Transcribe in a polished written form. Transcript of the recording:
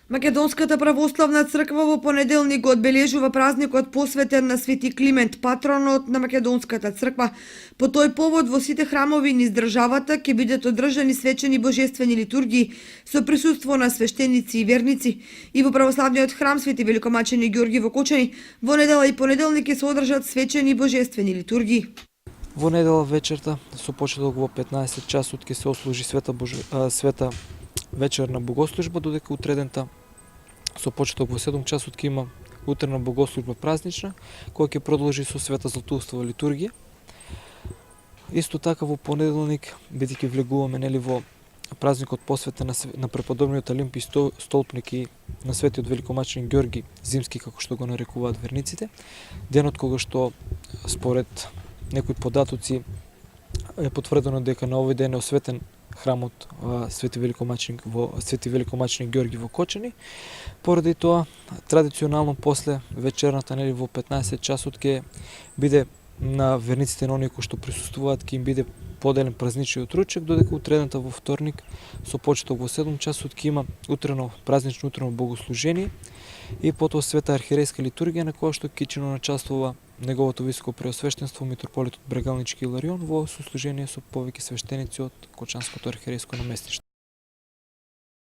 Македонската православна црква во понеделник го одбележува празникот посветен на Свети Климент, патронот на Македонската црква. По тој повод во сите храмови низ државата ќе бидат одржани свечени божествени литургии со присуство на свештеници и верници. И во православниот храм Свети Великомачени Ѓорги во Кочани во недела и понеделник ќе се одржат свечени божествени литургии. Во недела вечерта со почеток во 15 часот ќе се ослужи света вечерна богослужба, додека утредента со почеток во 7 часот ќе има утрена богослужба празнична, која ќе продолжи со света златоустова литургија. Исто така во понеделник, бидејќи влегуваме во празникот посветен на преподобниот Олимпиј Столпник и на светиот великомачен Ѓорги Зимски, како што го нарекуваат верниците, денот кога што според некои податоци е потврдено дека на овој ден е осветен храмот Свети Великомачен Ѓорги во Кочани. Поради тоа, традиционално после вечерната во 15 часот ќе биде на верниците на оние кои што присуствуваат, ќе им биде поделен празничниот ручек, додека утредната во вторник со почеток во 7 часот ќе има празнично утрено богослужение и потоа света архиерејска литургија на која што ќе чиноначествува неговото високо преосвештенство митрополитот Брегалнички Иларион во сослужение со повеќе свештеници од Кочанското архиерејско наместниште.